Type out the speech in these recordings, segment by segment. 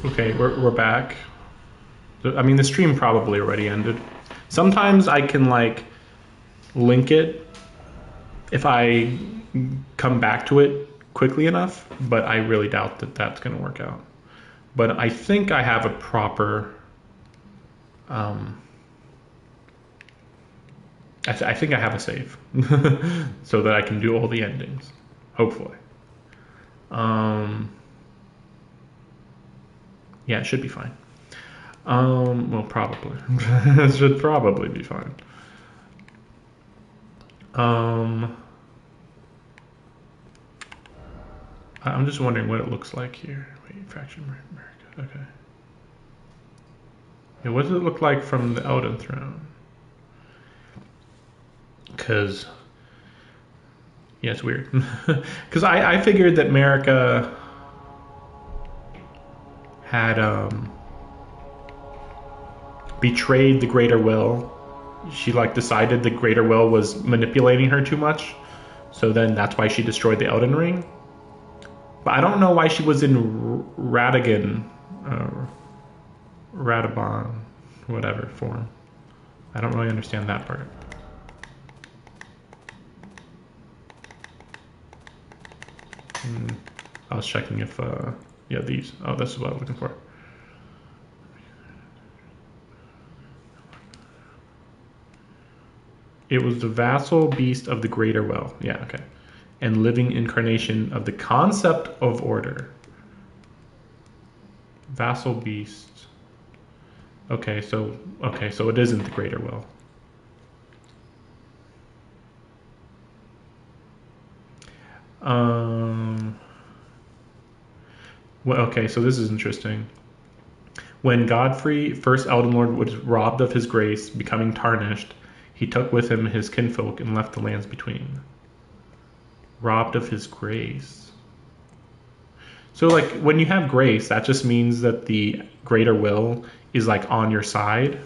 Okay, we're back. I mean, the stream probably already ended. Sometimes I can like link it if I come back to it quickly enough, but I really doubt that that's going to work out. But I think I have a proper. Um, I think I have a save so that I can do all the endings. Hopefully. Um, yeah, it should be fine. Well, probably. It should probably be fine. Um, I'm just wondering what it looks like here. Wait, Faction America. Okay. Yeah, what does it look like from the Elden Throne? Because, yeah, it's weird. Because I figured that America had betrayed the Greater Will. She like decided the Greater Will was manipulating her too much. So then that's why she destroyed the Elden Ring. But I don't know why she was in Radagon, uh, Radabon, whatever form. I don't really understand that part. I was checking if, yeah, these. Oh, this is what I was looking for. It was the vassal beast of the Greater Well. Yeah, okay. And living incarnation of the concept of order. Vassal beast. Okay, so it isn't the Greater Will. Well, okay, so this is interesting. When Godfrey, first Elden Lord, was robbed of his grace, becoming tarnished, he took with him his kinfolk and left the lands between. Robbed of his grace. So, like, when you have grace, that just means that the greater will is, like, on your side.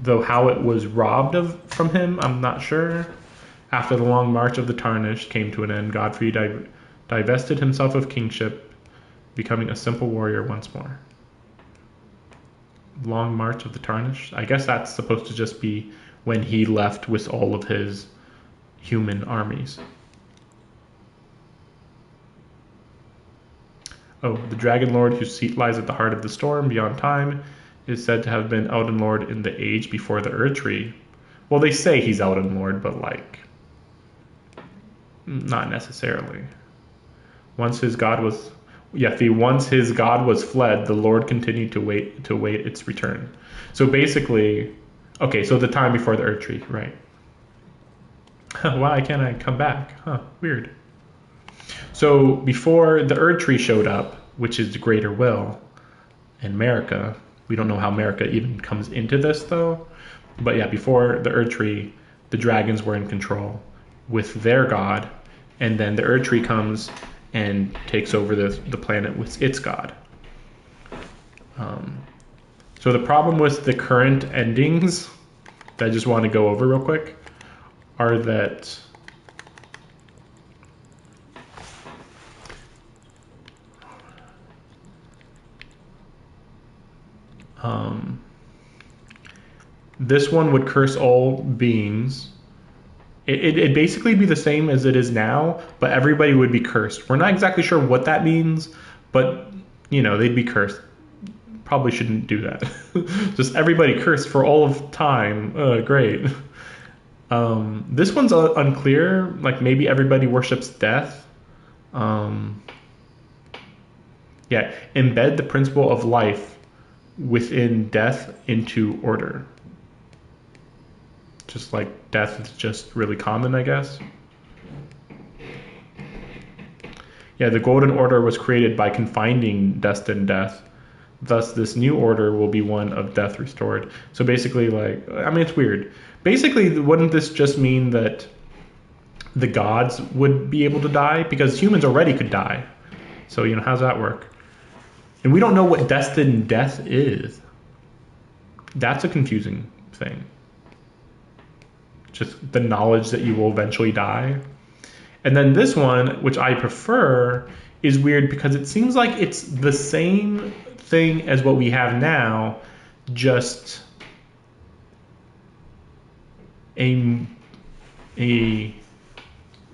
Though how it was robbed of from him, I'm not sure. After the long march of the tarnished came to an end, Godfrey divested himself of kingship, becoming a simple warrior once more. Long march of the tarnished? I guess that's supposed to just be when he left with all of his human armies. Oh, the Dragon Lord whose seat lies at the heart of the storm beyond time is said to have been Elden Lord in the age before the Erdtree. Well, they say he's Elden Lord, but like, not necessarily. Once his god was, once his god was fled, the Lord continued to wait its return. So basically, okay, so the time before the Erdtree, right? Why can't I come back? Huh, weird. So before the Erdtree showed up, which is the Greater Will, and Marika, we don't know how Marika even comes into this though. But yeah, before the Erdtree, the dragons were in control with their god, and then the Erdtree comes and takes over the planet with its god. So the problem with the current endings that I just want to go over real quick are that this one would curse all beings. It'd basically be the same as it is now, but everybody would be cursed. We're not exactly sure what that means, but they'd be cursed. Probably shouldn't do that. Just everybody cursed for all of time. Great. This one's unclear. Like maybe everybody worships death. Yeah, embed the principle of life within death into order. Just like death is just really common, I guess. Yeah, the Golden Order was created by confining destined death. Thus, this new order will be one of death restored. So basically, like, I mean, it's weird. Basically, wouldn't this just mean that the gods would be able to die? Because humans already could die. So, how's that work? And we don't know what destined death is. That's a confusing thing. Just the knowledge that you will eventually die. And then this one, which I prefer, is weird because it seems like it's the same thing as what we have now, just a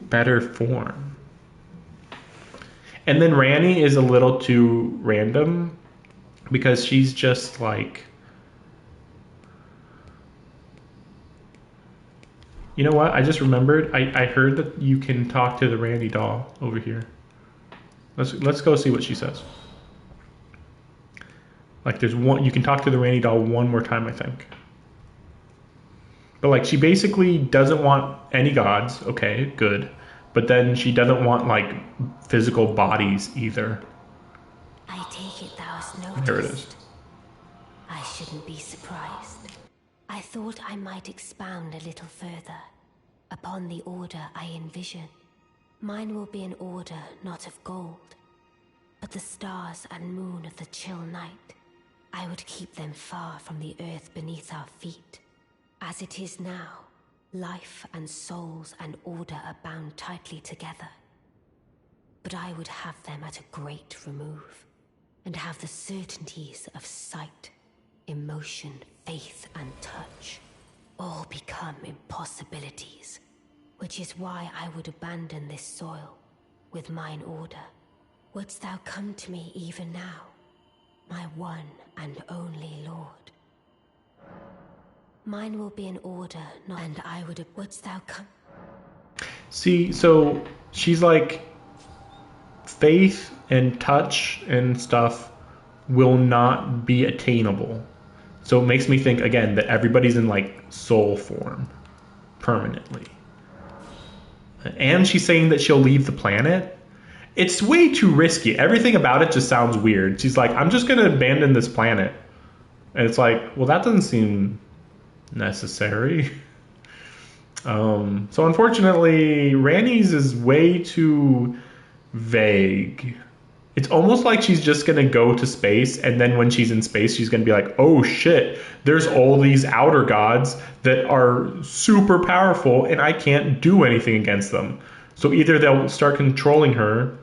better form. And then Ranni is a little too random because she's just like, you know what? I just remembered. I heard that you can talk to the Ranni doll over here. Let's go see what she says. Like there's one, you can talk to the Ranni doll one more time, I think. But like she basically doesn't want any gods. Okay, good. But then she doesn't want like physical bodies either. I take it thou hast noticed. There it is. I shouldn't be surprised. I thought I might expound a little further upon the order I envision. Mine will be an order not of gold, but the stars and moon of the chill night. I would keep them far from the earth beneath our feet. As it is now, life and souls and order are bound tightly together. But I would have them at a great remove, and have the certainties of sight, emotion, faith, and touch all become impossibilities, which is why I would abandon this soil with mine order. Wouldst thou come to me even now, my one and only Lord? Mine will be an order, not, and I would. Wouldst thou come? See, so she's like, faith and touch and stuff will not be attainable. So it makes me think again that everybody's in like soul form permanently. And she's saying that she'll leave the planet. It's way too risky. Everything about it just sounds weird. She's like, I'm just going to abandon this planet. And it's like, well, that doesn't seem necessary. So unfortunately, Ranni's is way too vague. It's almost like she's just going to go to space, and then when she's in space, she's going to be like, oh shit, there's all these outer gods that are super powerful, and I can't do anything against them. So either they'll start controlling her,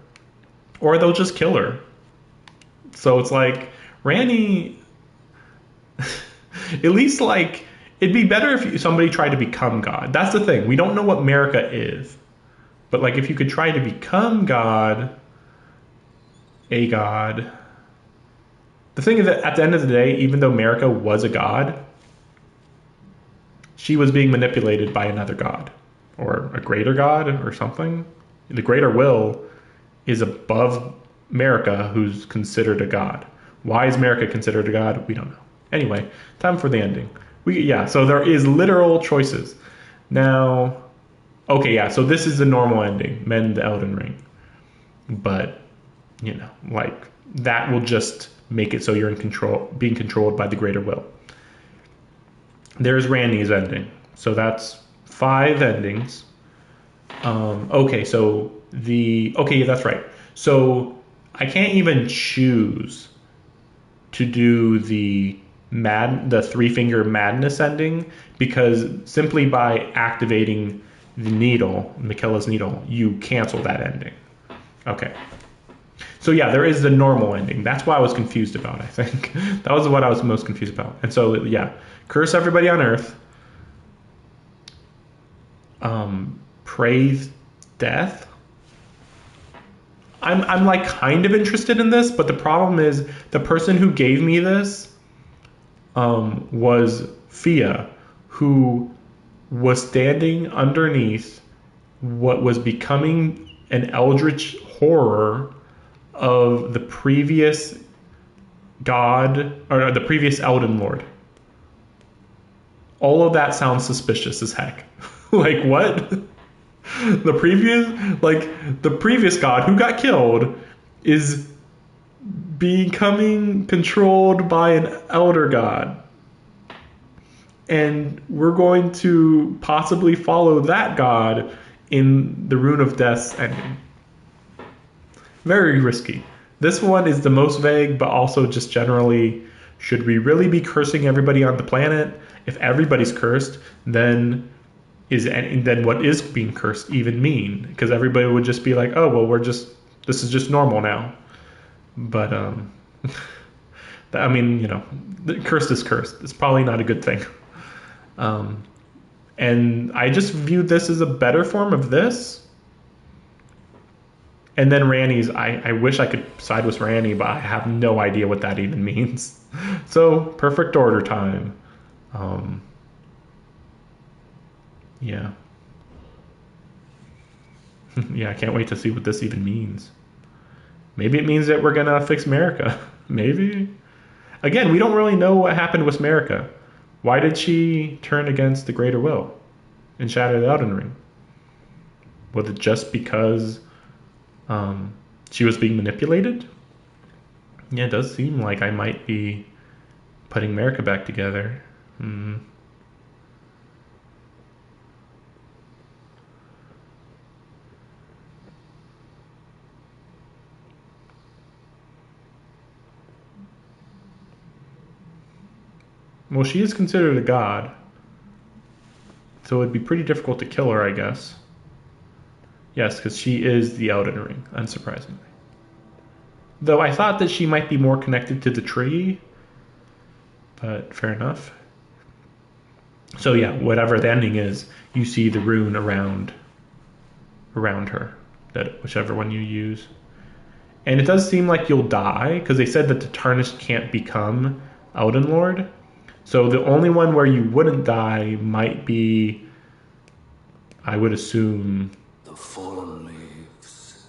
or they'll just kill her. So it's like, Ranni, at least like, it'd be better if somebody tried to become God. That's the thing. We don't know what Marika is. But like, if you could try to become God, a god. The thing is that at the end of the day, even though Marika was a god, she was being manipulated by another god. Or a greater god or something. The greater will is above Marika, who's considered a god. Why is Marika considered a god? We don't know. Anyway, time for the ending. So there is literal choices. Now, okay, yeah, so this is the normal ending, Mend the Elden Ring. But, you know, like, that will just make it so you're in control, being controlled by the greater will. There's Ranni's ending. So that's 5 endings. Okay, that's right. So I can't even choose to do the 3-finger madness ending, because simply by activating the needle, Miquella's needle, you cancel that ending. Okay. So yeah, there is the normal ending. That's what I was confused about, I think. That was what I was most confused about. And so yeah, curse everybody on Earth. Praise death. I'm like kind of interested in this, but the problem is the person who gave me this was Fia, who was standing underneath what was becoming an eldritch horror of the previous god, or the previous Elden Lord. All of that sounds suspicious as heck. Like, what? The previous god who got killed is becoming controlled by an elder god. And we're going to possibly follow that god in the Rune of Death's ending. Very risky. This one is the most vague, but also just generally, should we really be cursing everybody on the planet? If everybody's cursed, then and then what is being cursed even mean? Because everybody would just be like, oh, well, this is just normal now. But, I mean, cursed is cursed. It's probably not a good thing. And I just viewed this as a better form of this. And then Ranni's, I wish I could side with Ranni, but I have no idea what that even means. So, perfect order time. Yeah. Yeah, I can't wait to see what this even means. Maybe it means that we're going to fix Marika. Maybe. Again, we don't really know what happened with Marika. Why did she turn against the Greater Will and shatter the Elden Ring? Was it just because she was being manipulated? Yeah, it does seem like I might be putting Marika back together. Well, she is considered a god, so it'd be pretty difficult to kill her, I guess. Yes, because she is the Elden Ring, unsurprisingly. Though I thought that she might be more connected to the tree, but fair enough. So yeah, whatever the ending is, you see the rune around her, that whichever one you use. And it does seem like you'll die, because they said that the Tarnished can't become Elden Lord. So the only one where you wouldn't die might be, I would assume... The fallen leaves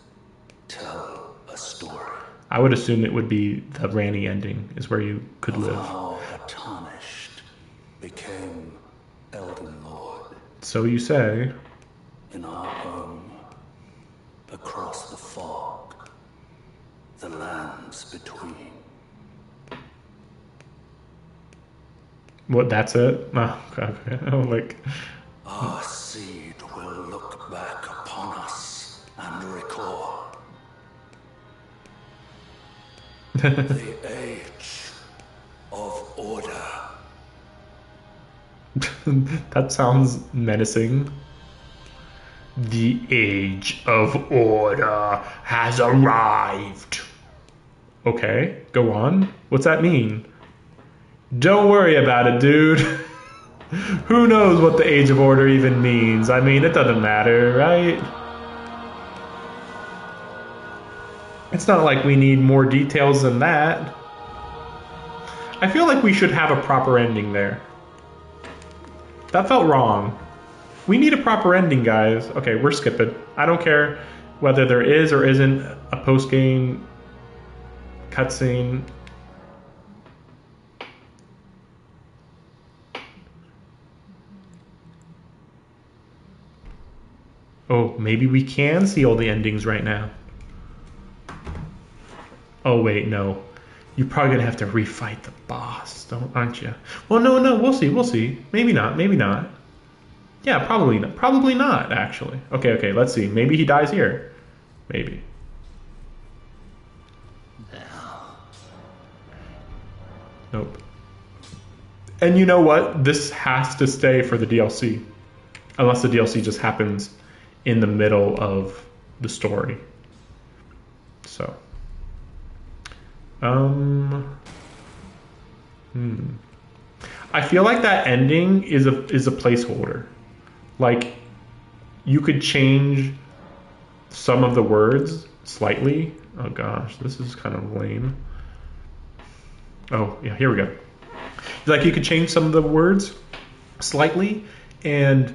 tell a story. I would assume it would be the Ranni ending, is where you could live. How a Tarnished became Elden Lord. So you say. In our home, across the fog, the lands between. What, that's it? Oh, okay. Our seed will look back upon us and recall the age of order. That sounds menacing. The age of order has arrived. Okay, go on. What's that mean? Don't worry about it, dude. Who knows what the age of order even means? I mean, it doesn't matter, right? It's not like we need more details than that. I feel like we should have a proper ending there. That felt wrong. We need a proper ending, guys. Okay, we're skipping. I don't care whether there is or isn't a post-game cutscene. Oh, maybe we can see all the endings right now. Oh, wait, no. You're probably going to have to refight the boss, aren't you? Well, no, we'll see. Maybe not. Yeah, probably not. Probably not, actually. Okay, let's see. Maybe he dies here. Maybe. Nope. And you know what? This has to stay for the DLC. Unless the DLC just happens in the middle of the story. So. I feel like that ending is a placeholder. Like, you could change some of the words slightly. Oh gosh, this is kind of lame. Oh, yeah, here we go. Like, you could change some of the words slightly, and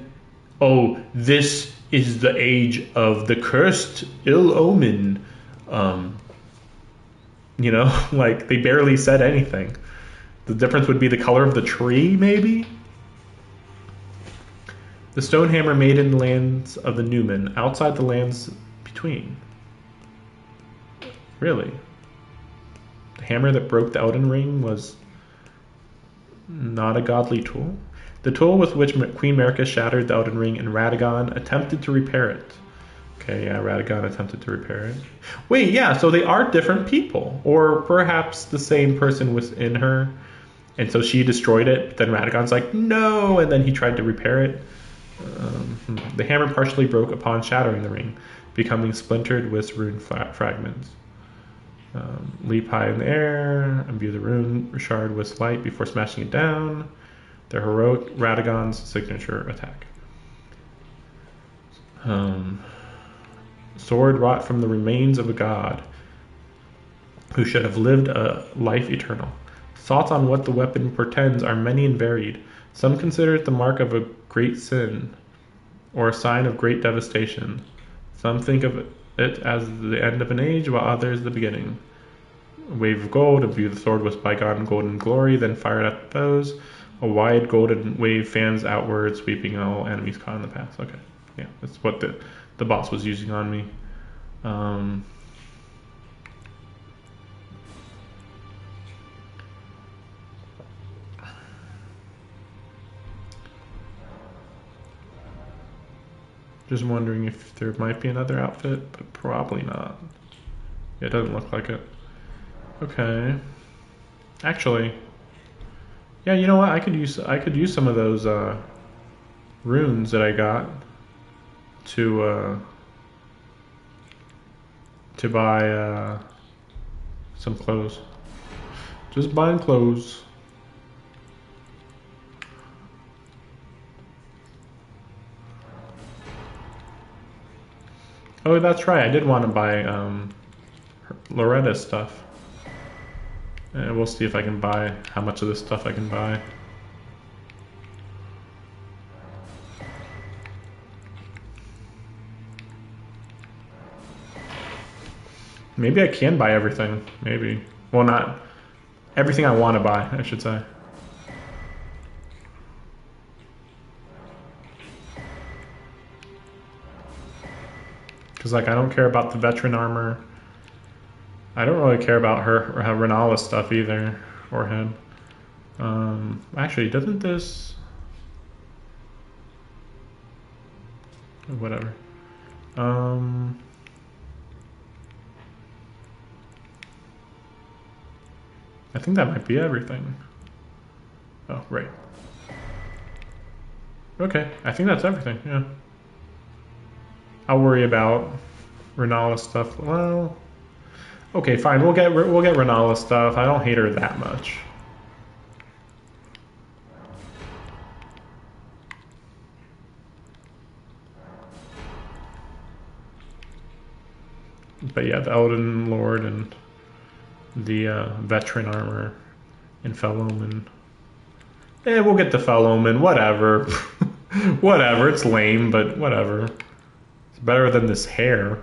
this is the age of the cursed ill omen. Like, they barely said anything. The difference would be the color of the tree, maybe? The stone hammer made in the lands of the Newman, outside the lands between. Really? The hammer that broke the Elden Ring was not a godly tool? The tool with which Queen Marika shattered the Elden Ring and Radagon attempted to repair it. Okay, yeah, Radagon attempted to repair it. Wait, yeah, so they are different people. Or perhaps the same person was in her, and so she destroyed it, but then Radagon's like, no, and then he tried to repair it. The hammer partially broke upon shattering the ring, becoming splintered with rune fragments. Leap high in the air, imbue the rune shard with light before smashing it down. The heroic Radagon's signature attack. Sword wrought from the remains of a god who should have lived a life eternal. Thoughts on what the weapon portends are many and varied. Some consider it the mark of a great sin, or a sign of great devastation. Some think of it as the end of an age, while others the beginning. A wave of gold, imbue the sword with bygone golden glory, then fired at the foes. A wide golden wave fans outward, sweeping all enemies caught in the path. Okay, yeah, that's what the boss was using on me. Just wondering if there might be another outfit, but probably not. Yeah, it doesn't look like it. Okay. Actually, yeah, you know what? I could use some of those runes that I got to buy some clothes. Just buying clothes. Oh, that's right. I did want to buy Loretta's stuff. And we'll see if I can buy how much of this stuff I can buy. Maybe I can buy everything. Maybe. Well, not everything I want to buy, I should say. Because, like, I don't care about the veteran armor. I don't really care about her Renala stuff either, or him. Actually, doesn't this... Whatever. I think that might be everything. Oh, right. Okay, I think that's everything, yeah. I'll worry about Renala stuff. Well, okay, fine. We'll get Renala stuff. I don't hate her that much. But yeah, the Elden Lord and the veteran armor and Felloman. We'll get the Felloman. Whatever. Whatever. It's lame, but whatever. It's better than this hair.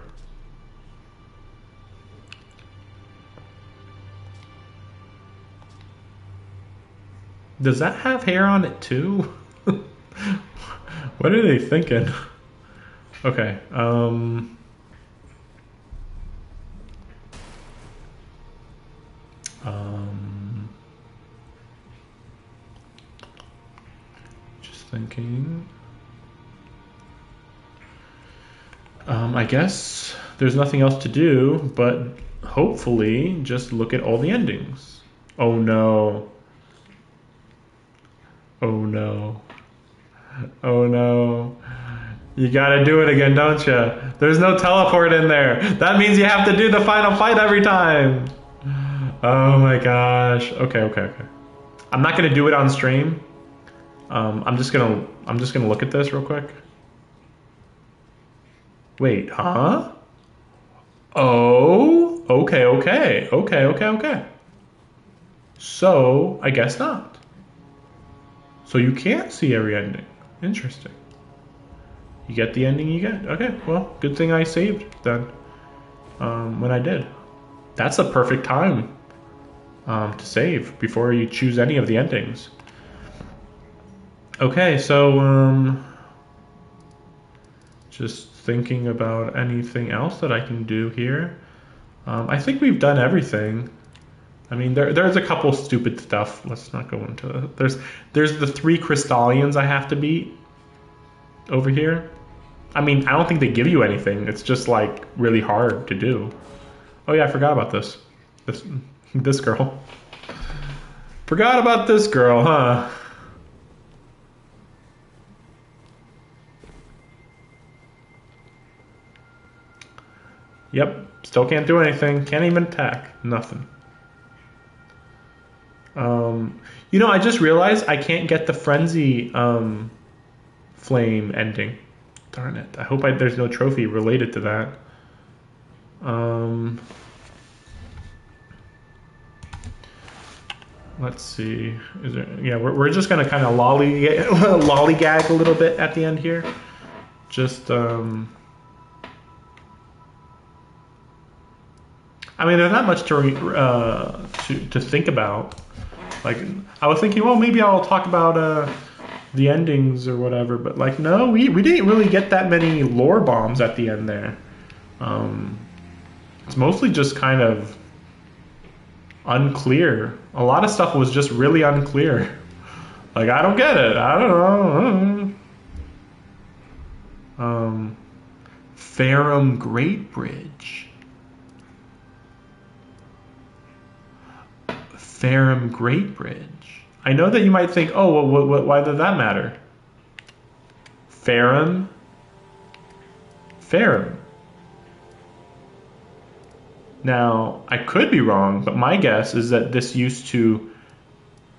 Does that have hair on it too? What are they thinking? Okay. Just thinking. I guess there's nothing else to do, but hopefully just look at all the endings. Oh no. Oh no. Oh no. You gotta do it again, don't you? There's no teleport in there. That means you have to do the final fight every time. Oh my gosh. Okay. I'm not gonna do it on stream. I'm just gonna look at this real quick. Wait, huh? Oh, okay. So, I guess not. So you can't see every ending. Interesting. You get the ending you get. Okay, well, good thing I saved then. When I did. That's a perfect time to save before you choose any of the endings. Okay, so just thinking about anything else that I can do here. I think we've done everything. I mean, there's a couple stupid stuff. Let's not go into it. There's the 3 Crystallians I have to beat over here. I mean, I don't think they give you anything. It's just like really hard to do. Oh yeah, I forgot about this. This girl. Forgot about this girl, huh? Yep, still can't do anything. Can't even attack. Nothing. You know, I just realized I can't get the frenzy flame ending. Darn it. I hope there's no trophy related to that. Let's see. Is there? Yeah, we're just gonna kind of lollygag a little bit at the end here. Just I mean, there's not much to think about. Like, I was thinking, well, maybe I'll talk about the endings or whatever, but like, no, we didn't really get that many lore bombs at the end there. It's mostly just kind of unclear. A lot of stuff was just really unclear. Like, I don't get it. I don't know. Farum Great Bridge. Farum Great Bridge. I know that you might think, oh, well, why does that matter? Farum. Now, I could be wrong, but my guess is that this used to,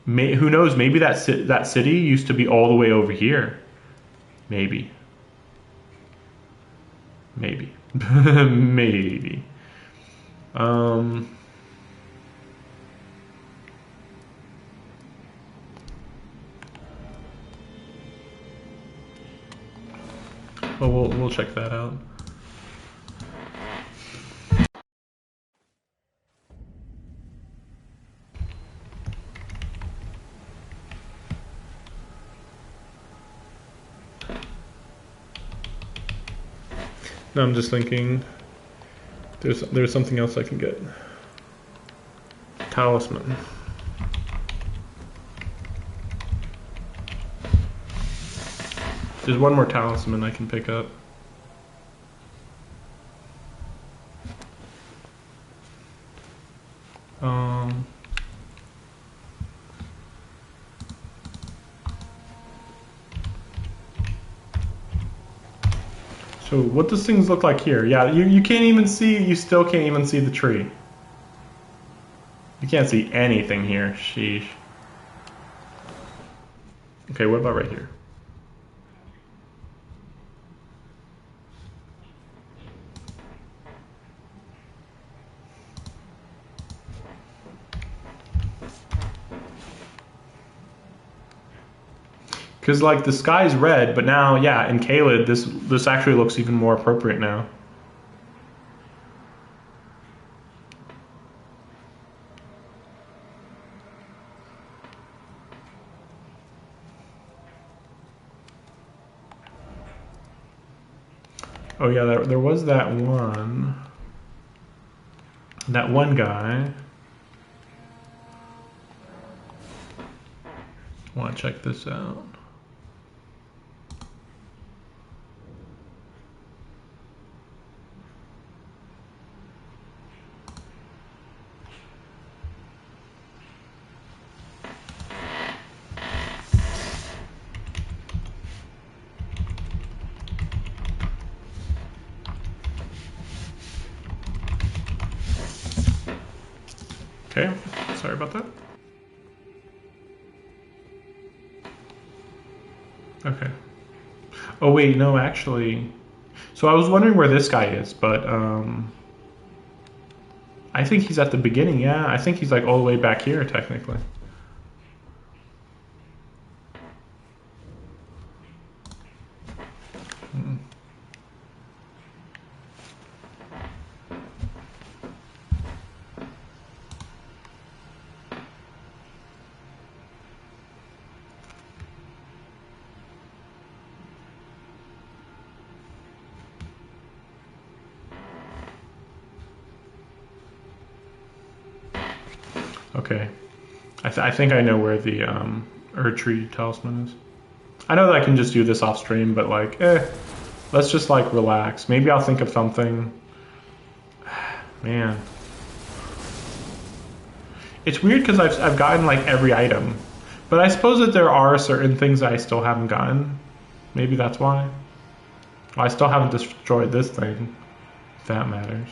who knows, maybe that city used to be all the way over here. Maybe. Maybe. Well, we'll check that out. No, I'm just thinking there's something else I can get. Talisman. There's one more talisman I can pick up. So what does things look like here? Yeah, you can't even see, you still can't even see the tree. You can't see anything here, sheesh. Okay, what about right here? Because like the sky's red, but now, yeah, in Caelid, this actually looks even more appropriate now. Oh yeah, there was that one guy. I want to check this out. Okay, sorry about that. Okay. Oh wait, no, actually. So I was wondering where this guy is, but I think he's at the beginning, yeah. I think he's like all the way back here, technically. Okay. I think I know where the Erdtree talisman is. I know that I can just do this off stream, but like, let's just like relax. Maybe I'll think of something. Man. It's weird because I've gotten like every item. But I suppose that there are certain things I still haven't gotten. Maybe that's why. Well, I still haven't destroyed this thing, if that matters.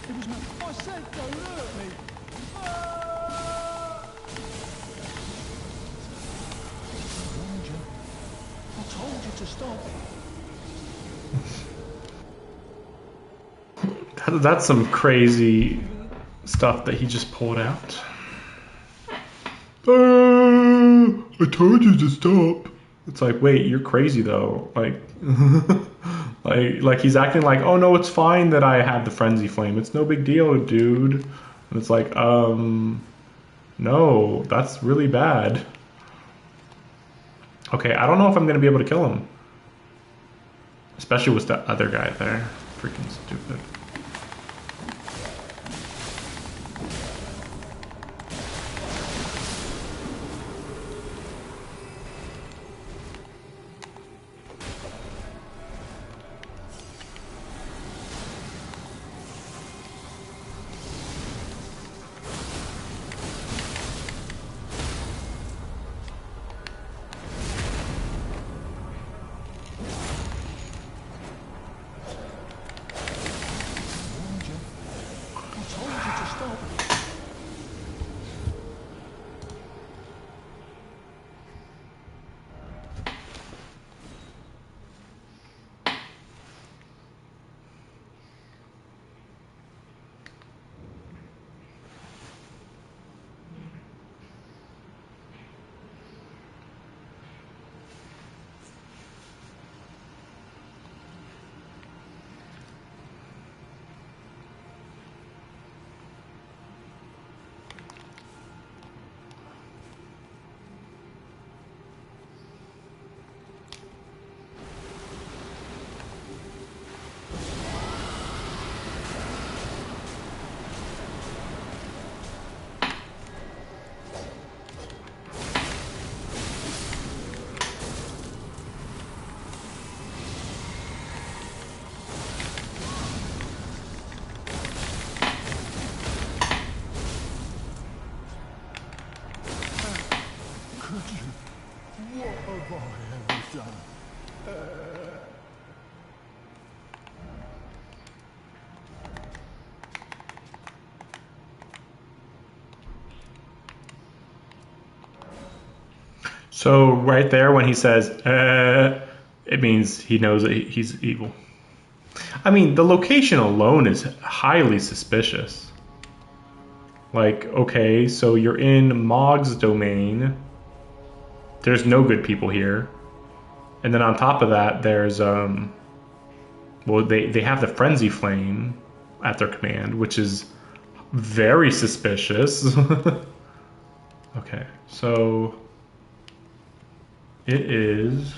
It was not. I said don't hurt me. I warned you. I told you to stop. That's some crazy stuff that he just pulled out. I told you to stop. It's like, wait, you're crazy though. Like, like he's acting like, oh no, it's fine that I had the frenzy flame. It's no big deal, dude. And it's like, no, that's really bad. Okay, I don't know if I'm gonna be able to kill him, especially with the other guy there. Freaking stupid. So right there, when he says, it means he knows that he's evil. I mean, the location alone is highly suspicious. Like, okay, so you're in Mog's domain. There's no good people here. And then on top of that, there's, well, they have the Frenzy Flame at their command, which is very suspicious. Okay, so it is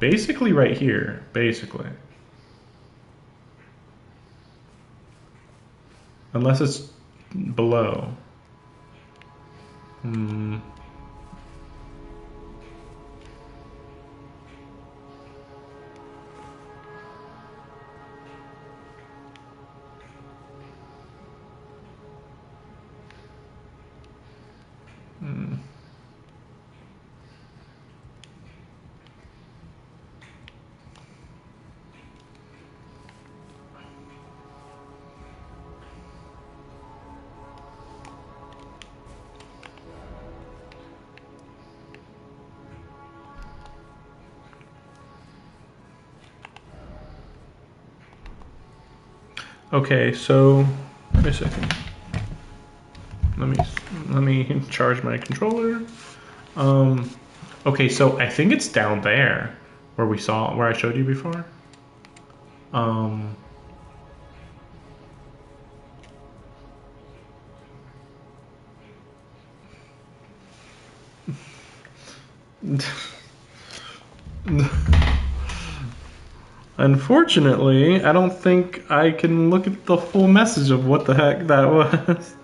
basically right here, basically. Unless it's below. Okay, so wait a second. Let me charge my controller. Okay, so I think it's down there. where I showed you before. Um, Unfortunately, I don't think I can look at the full message of what the heck that was.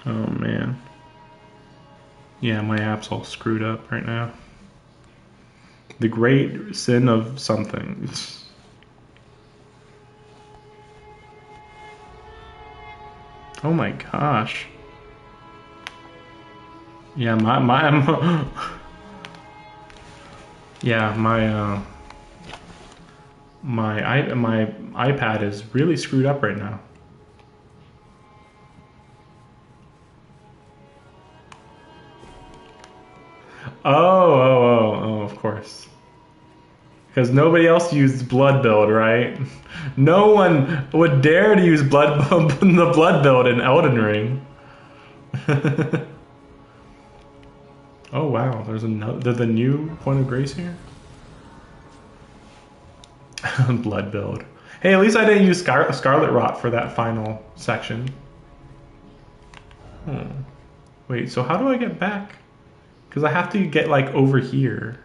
Oh man. Yeah, my app's all screwed up right now. The great sin of something. Oh my gosh. Yeah, yeah, my iPad is really screwed up right now. Oh, of course. Because nobody else used Blood Build, right? No one would dare to use the Blood Build in Elden Ring. Oh wow, there's a new Point of Grace here? Blood Build. Hey, at least I didn't use Scarlet Rot for that final section. Wait, so how do I get back? Because I have to get like over here.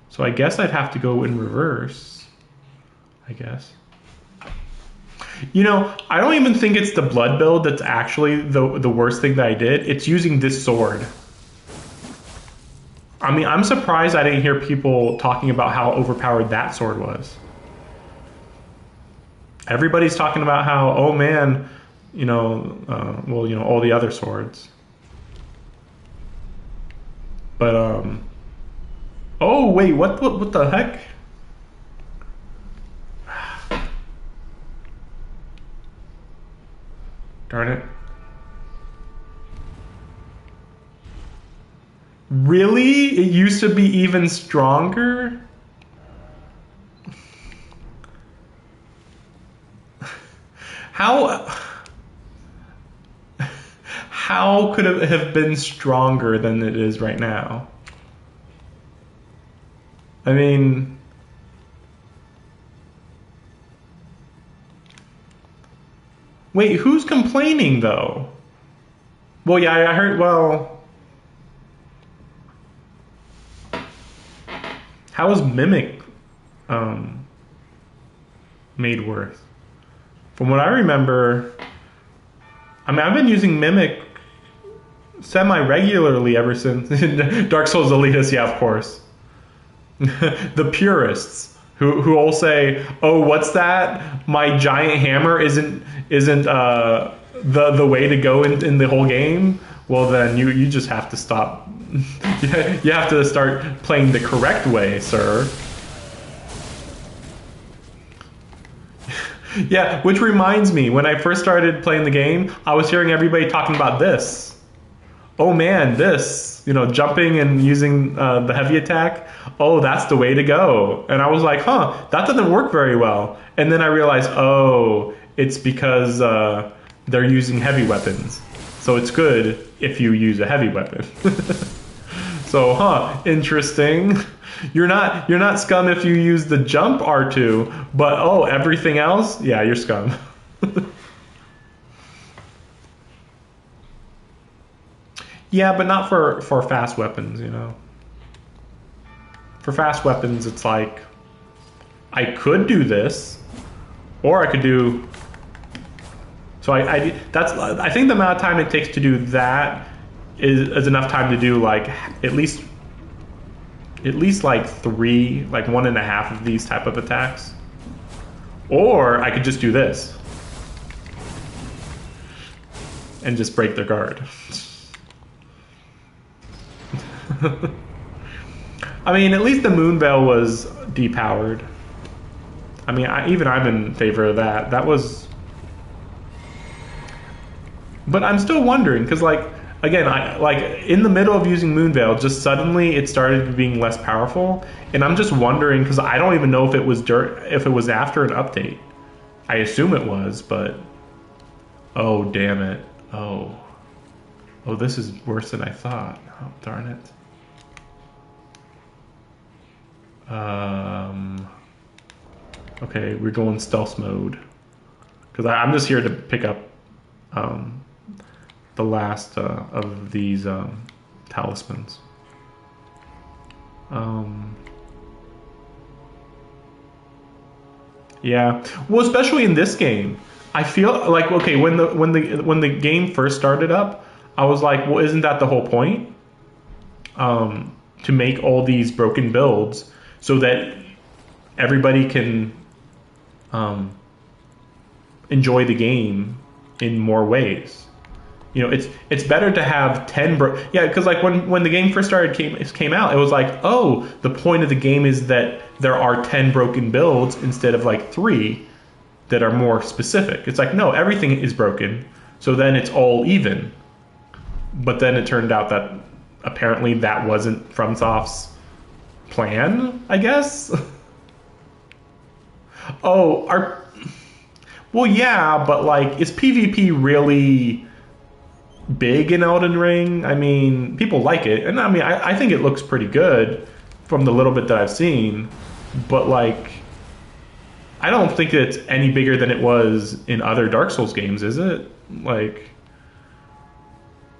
So I guess I'd have to go in reverse. I guess. You know, I don't even think it's the Blood Build that's actually the worst thing that I did. It's using this sword. I mean, I'm surprised I didn't hear people talking about how overpowered that sword was. Everybody's talking about how, oh man, you know, well, you know, all the other swords. But, oh wait, what the heck? Darn it. Really? It used to be even stronger? How could it have been stronger than it is right now? I mean, wait, who's complaining though? Well, yeah, I heard, well, how is Mimic made worse? From what I remember, I mean, I've been using Mimic semi-regularly ever since Dark Souls Elitist, yeah, of course. The purists who all say, "Oh, what's that? My giant hammer isn't the way to go in the whole game." Well, then you just have to stop. You have to start playing the correct way, sir. Yeah, which reminds me, when I first started playing the game, I was hearing everybody talking about this. Oh man, this, you know, jumping and using the heavy attack. Oh, that's the way to go. And I was like, huh, that doesn't work very well. And then I realized, oh, it's because they're using heavy weapons. So it's good if you use a heavy weapon. So, huh, interesting. You're not scum if you use the jump R2, but oh, everything else, yeah, you're scum. Yeah, but not for fast weapons, you know. For fast weapons, it's like I could do this, or I could do. So I think the amount of time it takes to do that is enough time to do like at least like 3, like 1.5 of these type of attacks. Or I could just do this and just break their guard. I mean, at least the Moonveil was depowered. I mean, even I'm in favor of that. That was... But I'm still wondering, because like, again, in the middle of using Moonveil, just suddenly it started being less powerful, and I'm just wondering, because I don't even know if it was after an update. I assume it was, but... Oh, damn it. Oh Oh, this is worse than I thought. Oh, darn it. Okay, we're going stealth mode. Because I'm just here to pick up the last of these talismans. Yeah. Well, especially in this game, I feel like okay when the game first started up, I was like, well, isn't that the whole point? To make all these broken builds so that everybody can enjoy the game in more ways. You know, it's better to have 10 because like when the game first came out, it was like, oh, the point of the game is that there are 10 broken builds instead of like 3 that are more specific. It's like, no, everything is broken, so then it's all even. But then it turned out that apparently that wasn't FromSoft's plan, I guess. Well, yeah, but like, is PvP really big in Elden Ring? I mean, people like it, and I mean, I think it looks pretty good from the little bit that I've seen, but like, I don't think it's any bigger than it was in other Dark Souls games, is it? Like,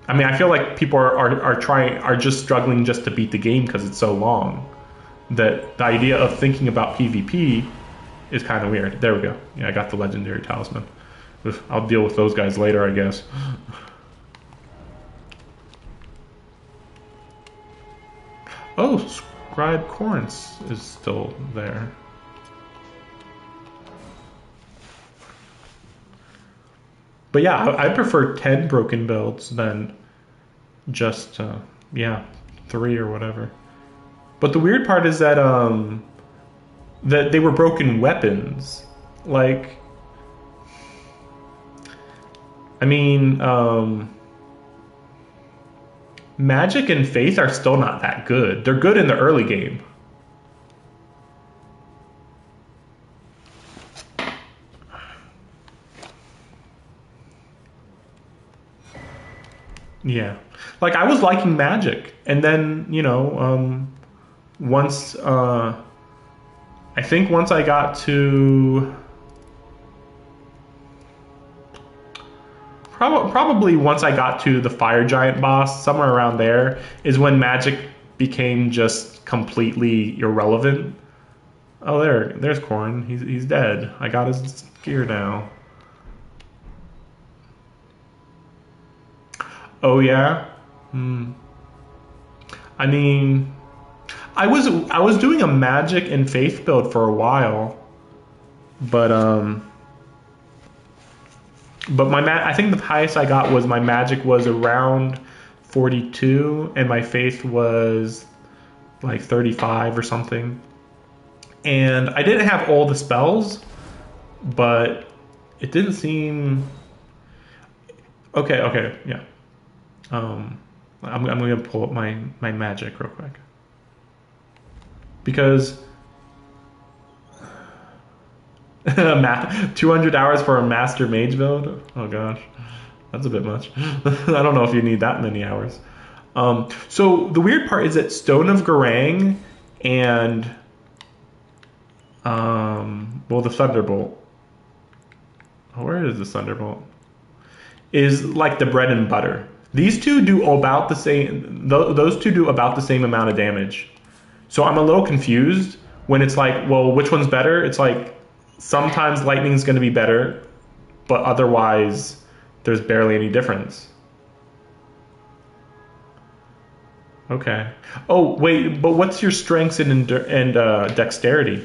I mean, I feel like people are just struggling just to beat the game because it's so long, that the idea of thinking about PvP is kind of weird. There we go. Yeah, I got the legendary talisman. I'll deal with those guys later, I guess. Oh, Scribe Corrence is still there. But yeah, I prefer 10 broken builds than just, 3 or whatever. But the weird part is that that they were broken weapons. Like, I mean, Magic and Faith are still not that good. They're good in the early game. Yeah. Like, I was liking Magic, and then, you know, once, I think once I got to... Probably once I got to the Fire Giant boss, somewhere around there, is when Magic became just completely irrelevant. Oh, there's Corrin. He's dead. I got his gear now. Oh yeah. I mean, I was doing a Magic and Faith build for a while, but I think the highest I got was my Magic was around 42, and my Faith was like 35 or something. And I didn't have all the spells, but it didn't seem... Okay, yeah. I'm going to pull up my Magic real quick. Because... 200 hours for a Master Mage build? Oh gosh, that's a bit much. I don't know if you need that many hours. So the weird part is that Stone of Garang and the Thunderbolt. Oh, where is the Thunderbolt? Is like the bread and butter. These two do about the same. Those two do about the same amount of damage. So I'm a little confused when it's like, well, which one's better? It's like, sometimes lightning's going to be better, but otherwise there's barely any difference. Okay. Oh, wait, but what's your strengths and dexterity?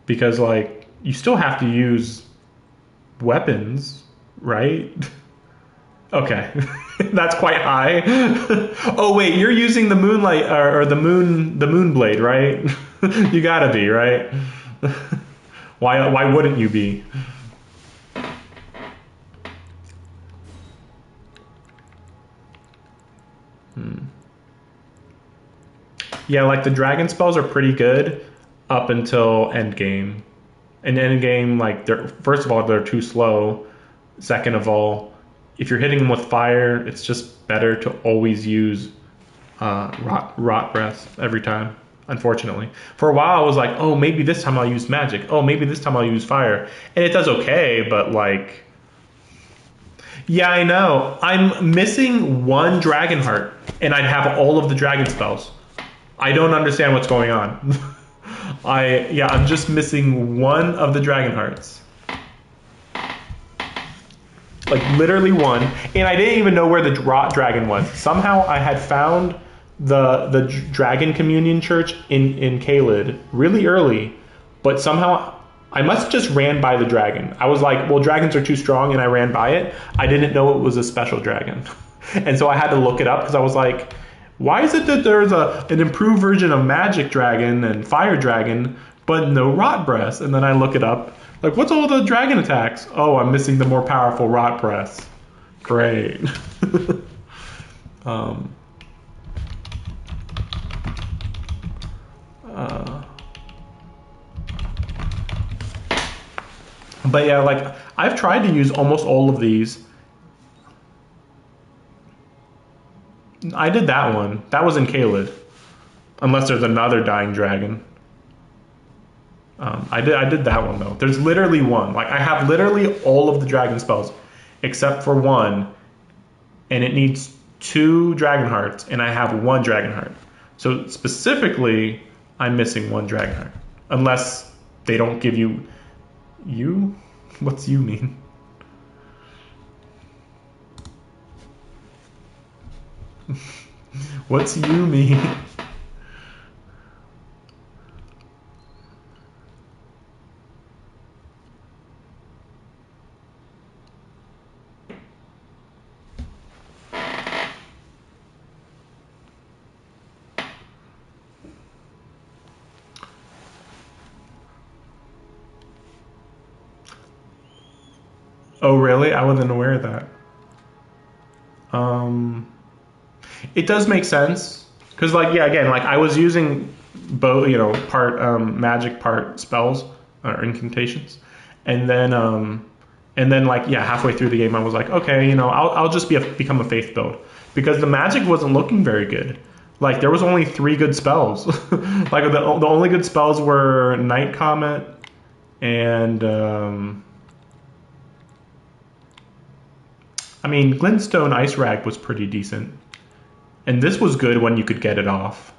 Because, like, you still have to use weapons, right? Okay, that's quite high. Oh wait, you're using the moonlight or the moon blade, right? You gotta be, right? Why wouldn't you be? Yeah, like the dragon spells are pretty good up until end game. in endgame, like they're first of all they're too slow. Second of all, if you're hitting them with fire, it's just better to always use rot breath every time. Unfortunately, for a while I was like, oh, maybe this time I'll use magic. Oh, maybe this time I'll use fire, and it does okay. But like, yeah, I know I'm missing one dragon heart, and I'd have all of the dragon spells. I don't understand what's going on. I'm just missing one of the dragon hearts. Like literally one, and I didn't even know where the rot dragon was. Somehow I had found the dragon communion church in Caelid really early, but somehow I must have just ran by the dragon. I was like, well, dragons are too strong, and I ran by it. I didn't know it was a special dragon. And so I had to look it up because I was like, why is it that there's an improved version of magic dragon and fire dragon, but no rot breath? And then I look it up. Like, what's all the dragon attacks? Oh, I'm missing the more powerful rot breath. Great. But yeah, like I've tried to use almost all of these. I did that one. That was in Caelid. Unless there's another dying dragon. I did that one though. There's literally one. Like I have literally all of the dragon spells except for one, and it needs 2 dragon hearts, and I have 1 dragon heart. So specifically, I'm missing 1 dragon heart. Unless they don't give you. You? What's you mean? What's you mean? Oh, really? I wasn't aware of that. It does make sense because, like, yeah, again, like I was using both, part magic, part spells or incantations, and then like yeah, halfway through the game, I was like, okay, I'll just become a faith build because the magic wasn't looking very good. Like there was only 3 good spells. Like the only good spells were Night Comet and I mean, Glintstone Ice Rag was pretty decent. And this was good when you could get it off.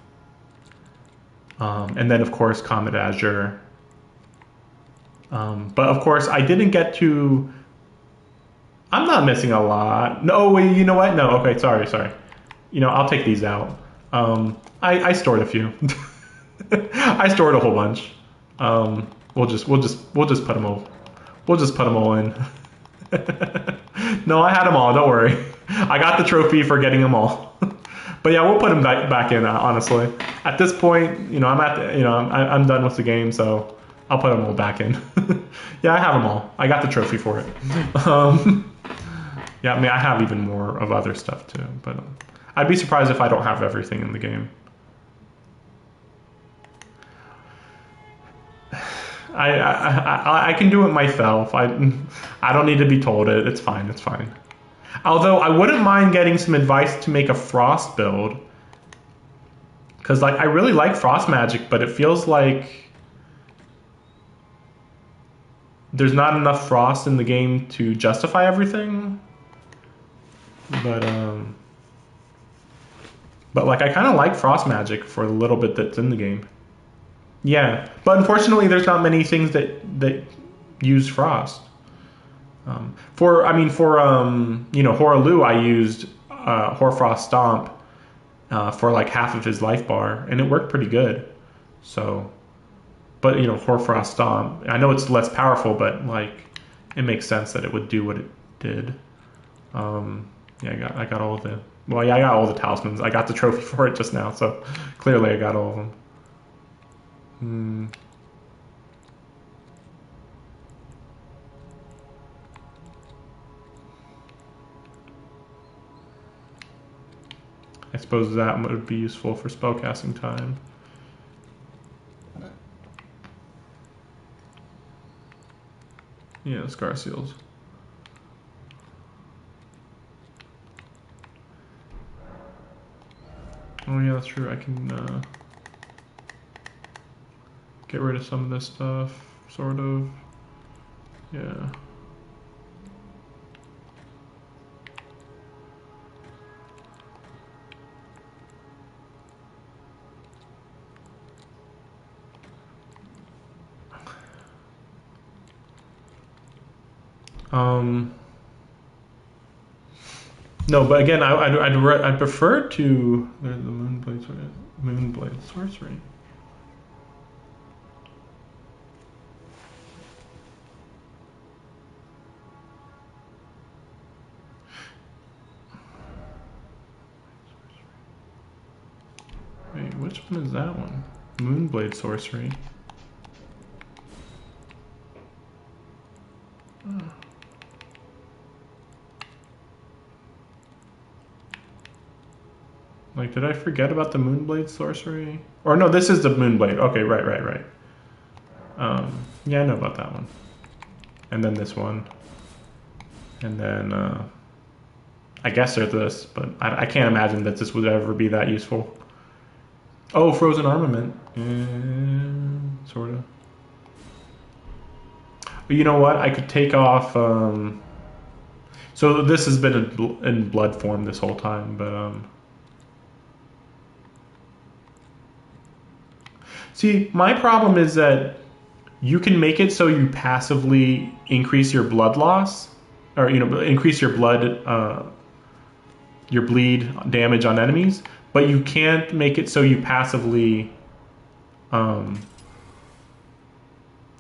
And then, of course, Comet Azure. But, of course, I didn't get to... I'm not missing a lot. No, wait, you know what? No, okay, sorry. I'll take these out. I stored a few. I stored a whole bunch. We'll just put them all. We'll just put them all in. No, I had them all. Don't worry. I got the trophy for getting them all. But yeah, we'll put them back in. Honestly, at this point, I'm done with the game, so I'll put them all back in. Yeah, I have them all. I got the trophy for it. Yeah, I mean, I have even more of other stuff too, but I'd be surprised if I don't have everything in the game. I can do it myself. I don't need to be told it. It's fine. Although I wouldn't mind getting some advice to make a frost build, because like I really like frost magic, but it feels like there's not enough frost in the game to justify everything. But like I kind of like frost magic for the little bit that's in the game. Yeah, but unfortunately, there's not many things that use frost. For Hoaraloo, I used Hoarfrost Stomp for like half of his life bar, and it worked pretty good. So, but Hoarfrost Stomp, I know it's less powerful, but like it makes sense that it would do what it did. Yeah, I got all the. Well, yeah, I got all the talismans. I got the trophy for it just now, so clearly I got all of them. I suppose that would be useful for spellcasting time. Yeah, Scar Seals. Oh yeah, that's true. I can get rid of some of this stuff, sort of. Yeah. No, but again, I'd prefer to the Moonblade Sorcery. Wait, which one is that one? Moonblade Sorcery. Oh. Like, did I forget about the Moonblade Sorcery? Or no, this is the Moonblade. Okay, right. Yeah, I know about that one. And then this one. And then, I guess there's this, but I can't imagine that this would ever be that useful. Oh, Frozen Armament. Sort of. But you know what? I could take off... So this has been in blood form this whole time, but... See, my problem is that you can make it so you passively increase your blood loss, or increase your your bleed damage on enemies, but you can't make it so you passively, like,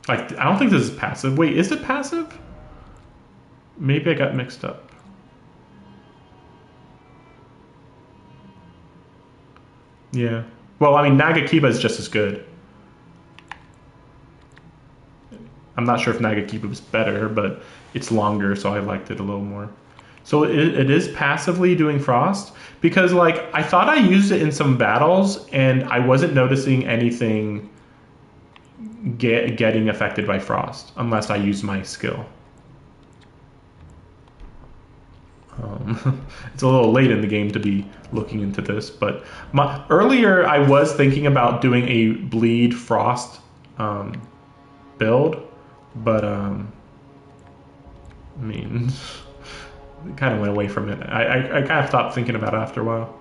I don't think this is passive. Wait, is it passive? Maybe I got mixed up. Yeah. Well, I mean, Nagakiba is just as good. I'm not sure if Nagakiba is better, but it's longer, so I liked it a little more. So it is passively doing Frost, because like I thought I used it in some battles, and I wasn't noticing anything getting affected by Frost unless I use my skill. It's a little late in the game to be looking into this, but earlier I was thinking about doing a bleed Frost build, but I mean, it kind of went away from it. I kind of stopped thinking about it after a while.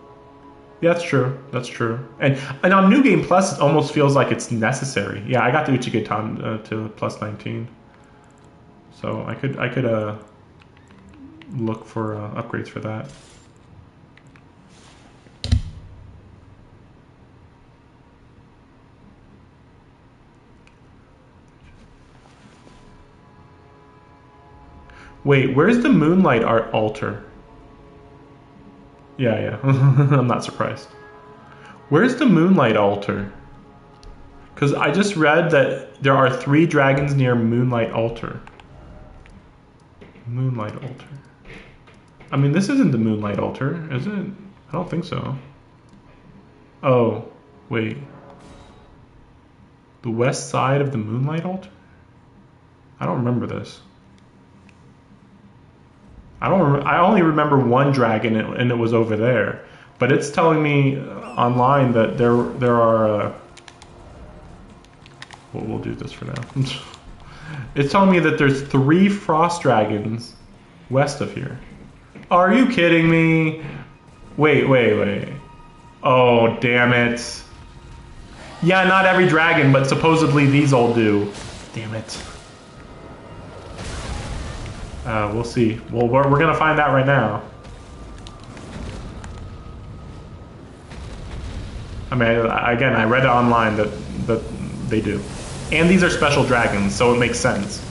Yeah, that's true. That's true. And on New Game Plus, it almost feels like it's necessary. Yeah, I got the Uchigetan to plus 19, so I could look for upgrades for that. Wait, where's the Moonlight Art altar? Yeah. I'm not surprised. Where's the Moonlight altar? Because I just read that there are 3 dragons near Moonlight altar. Moonlight altar. I mean, this isn't the Moonlight altar, is it? I don't think so. Oh, wait. The west side of the Moonlight altar? I don't remember this. I only remember one dragon, and it was over there. But it's telling me online that there are. We'll do this for now. It's telling me that there's 3 frost dragons west of here. Are you kidding me? Wait. Oh, damn it. Yeah, not every dragon, but supposedly these all do. Damn it. We'll see. Well, we're gonna find out right now. I mean, again, I read it online that they do. And these are special dragons, so it makes sense.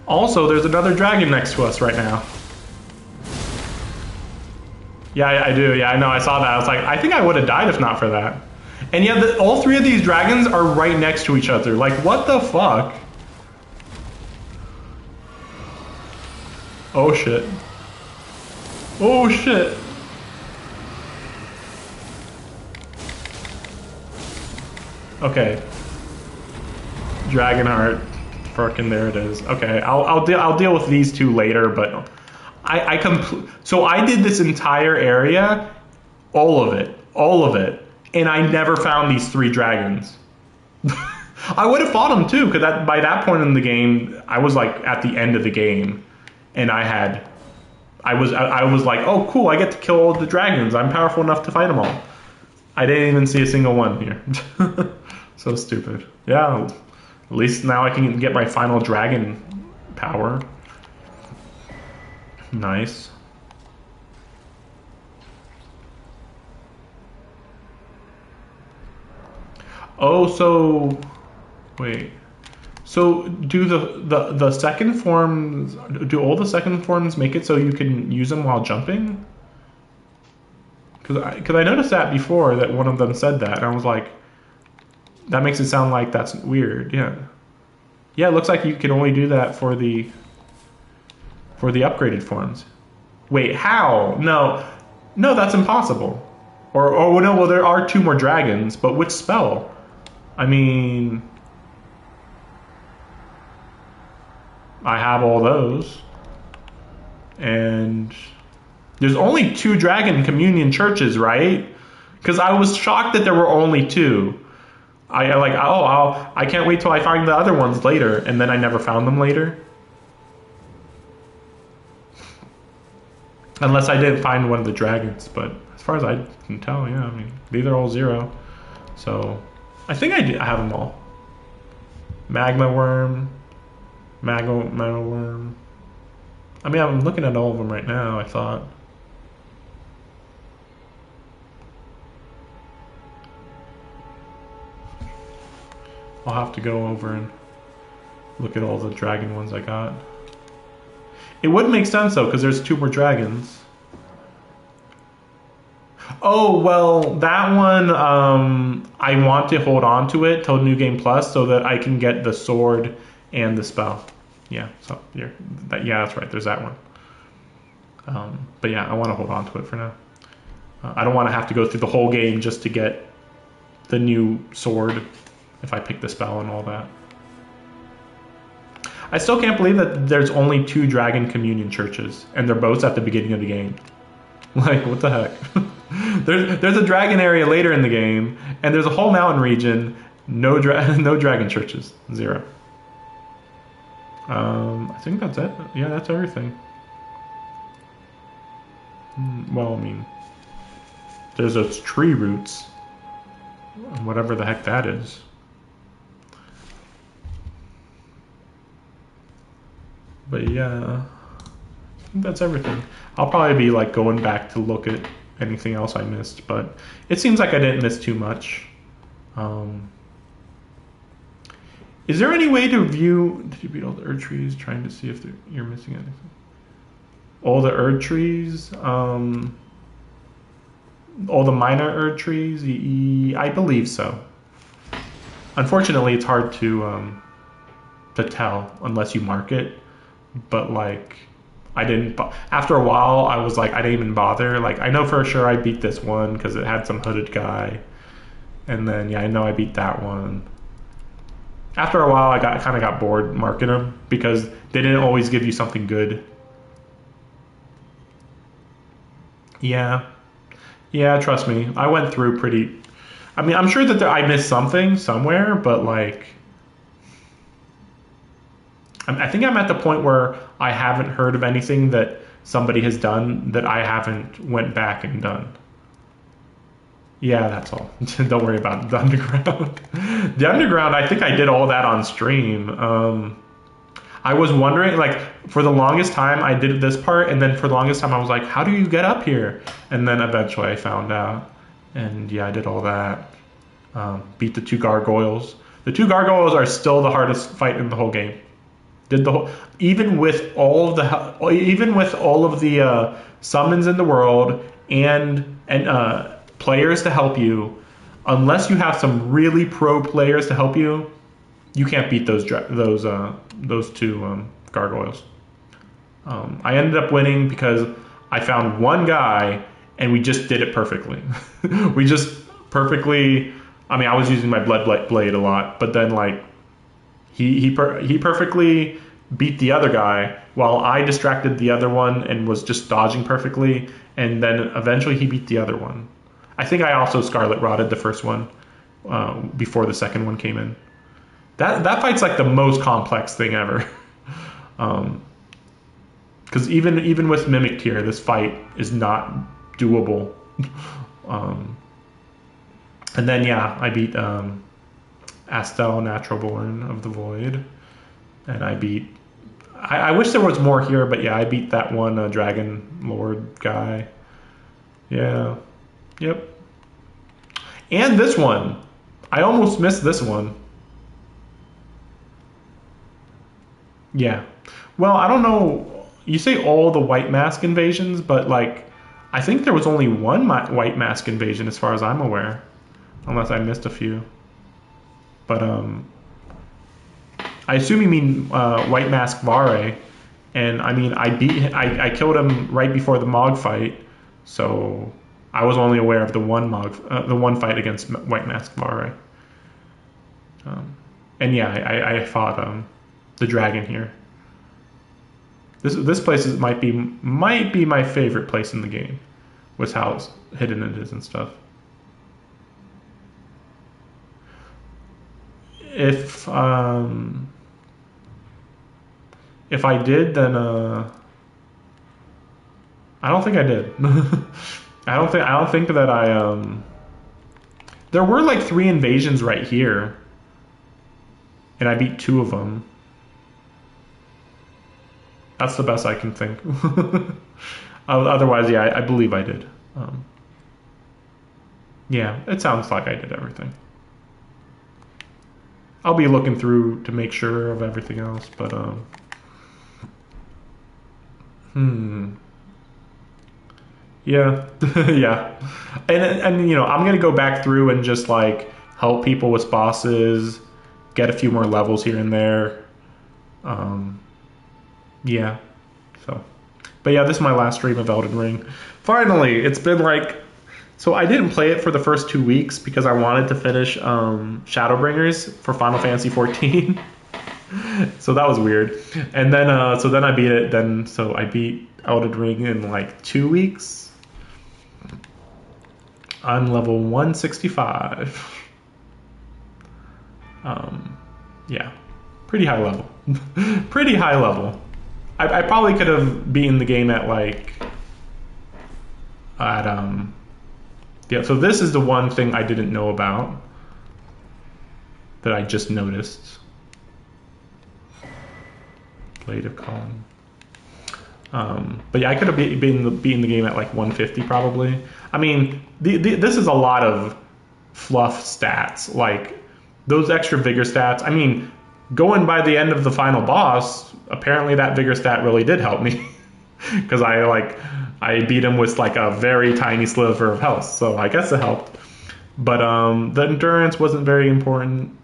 Also, there's another dragon next to us right now. Yeah, I do. Yeah, I know. I saw that. I was like, I think I would have died if not for that. And yeah, all three of these dragons are right next to each other. Like, what the fuck? Oh, shit. Oh, shit. Okay. Dragonheart. Frickin' there it is. Okay, I'll deal with these two later, but so I did this entire area, all of it, and I never found these three dragons. I would have fought them too, because by that point in the game, I was like at the end of the game, and I was like, oh cool, I get to kill all the dragons. I'm powerful enough to fight them all. I didn't even see a single one here. So stupid. Yeah, at least now I can get my final dragon power. Nice. Oh, so wait. So do the second forms, do all the second forms make it so you can use them while jumping? Because I noticed that before, that one of them said that, and I was like, that makes it sound like that's weird. Yeah. Yeah, it looks like you can only do that for the upgraded forms. Wait, how? No, that's impossible. Or no, well, there are two more dragons, but which spell? I mean, I have all those, and there's only two dragon communion churches, right? Because I was shocked that there were only two. I can't wait till I find the other ones later, and then I never found them later. Unless I didn't find one of the dragons, but as far as I can tell, yeah, I mean, these are all 0. So, I think I have them all. Magma worm. I mean, I'm looking at all of them right now, I thought. I'll have to go over and look at all the dragon ones I got. It would make sense though, because there's 2 more dragons. Oh, well, that one, I want to hold on to it till New Game Plus so that I can get the sword and the spell. Yeah, so yeah, that's right, there's that one. But yeah, I want to hold on to it for now. I don't want to have to go through the whole game just to get the new sword if I pick the spell and all that. I still can't believe that there's only 2 Dragon Communion churches, and they're both at the beginning of the game. Like, what the heck? There's a dragon area later in the game, and there's a whole mountain region, no dragon churches, 0. I think that's it. Yeah, that's everything. Well, I mean, there's those tree roots, whatever the heck that is. But yeah, I think that's everything. I'll probably be like going back to look at anything else I missed, but it seems like I didn't miss too much. Is there any way to view? Did you beat all the Erd trees? Trying to see if you're missing anything. All the Erd trees, all the minor Erd trees. I believe so. Unfortunately, it's hard to tell unless you mark it. But like, I didn't. After a while, I was like, I didn't even bother. Like, I know for sure I beat this one because it had some hooded guy, and then yeah, I know I beat that one. After a while, I kind of got bored marking them because they didn't always give you something good. Yeah, trust me, I went through pretty. I mean, I'm sure that I missed something somewhere, but like, I think I'm at the point where I haven't heard of anything that somebody has done that I haven't went back and done. Yeah, that's all. Don't worry about the underground. The underground, I think I did all that on stream. I was wondering, like, for the longest time I did this part, and then for the longest time I was like, how do you get up here? And then eventually I found out. And yeah, I did all that. Beat the 2 gargoyles. The 2 gargoyles are still the hardest fight in the whole game. Did the whole, even with all of the summons in the world and players to help you, unless you have some really pro players to help you, you can't beat those two gargoyles. I ended up winning because I found one guy and we just did it perfectly. We just perfectly. I mean, I was using my blood blade a lot, but then like he perfectly beat the other guy while I distracted the other one and was just dodging perfectly, and then eventually he beat the other one. I think I also Scarlet Rotted the first one before the second one came in. That fight's like the most complex thing ever. Because even with Mimic Tier, this fight is not doable. And then yeah, I beat Astel, Natural Born of the Void, and I beat. I wish there was more here, but yeah, I beat that one Dragon Lord guy. Yeah, yep. And this one, I almost missed this one. Yeah. Well, I don't know. You say all the White Mask invasions, but like, I think there was only one White Mask invasion as far as I'm aware, unless I missed a few. But I assume you mean White Mask Vare, and I mean I killed him right before the Mog fight, so I was only aware of the one fight against White Mask Vare. And yeah, I fought the dragon here. This place might be my favorite place in the game, with how hidden it is and stuff. If I did, then I don't think I did. I don't think that I there were like 3 invasions right here, and I beat 2 of them. That's the best I can think. Otherwise, yeah, I believe I did. Yeah, it sounds like I did everything. I'll be looking through to make sure of everything else, but yeah, yeah, and you know, I'm gonna go back through and just like help people with bosses, get a few more levels here and there. Yeah, so, but yeah, this is my last stream of Elden Ring. Finally, it's been like, so I didn't play it for the first 2 weeks because I wanted to finish Shadowbringers for Final Fantasy 14. So that was weird. And then so then I beat it. So I beat Elden Ring in like 2 weeks. I'm level 165. Yeah, pretty high level. Pretty high level. I probably could have beaten the game at like yeah, so this is the one thing I didn't know about that I just noticed. Blade of Calm. But yeah, I could have beaten the game at like 150 probably. I mean, this is a lot of fluff stats, like those extra vigor stats. I mean, going by the end of the final boss, apparently that vigor stat really did help me because I beat him with like a very tiny sliver of health, so I guess it helped. But the endurance wasn't very important.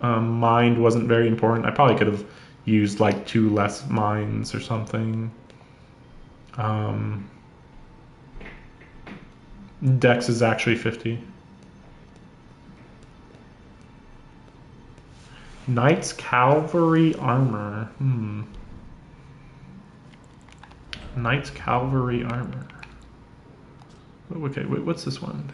Mind wasn't very important. I probably could have used like 2 less minds or something. Dex is actually 50. Knight's Cavalry Armor. Knight's Cavalry Armor. Okay, wait, what's this one?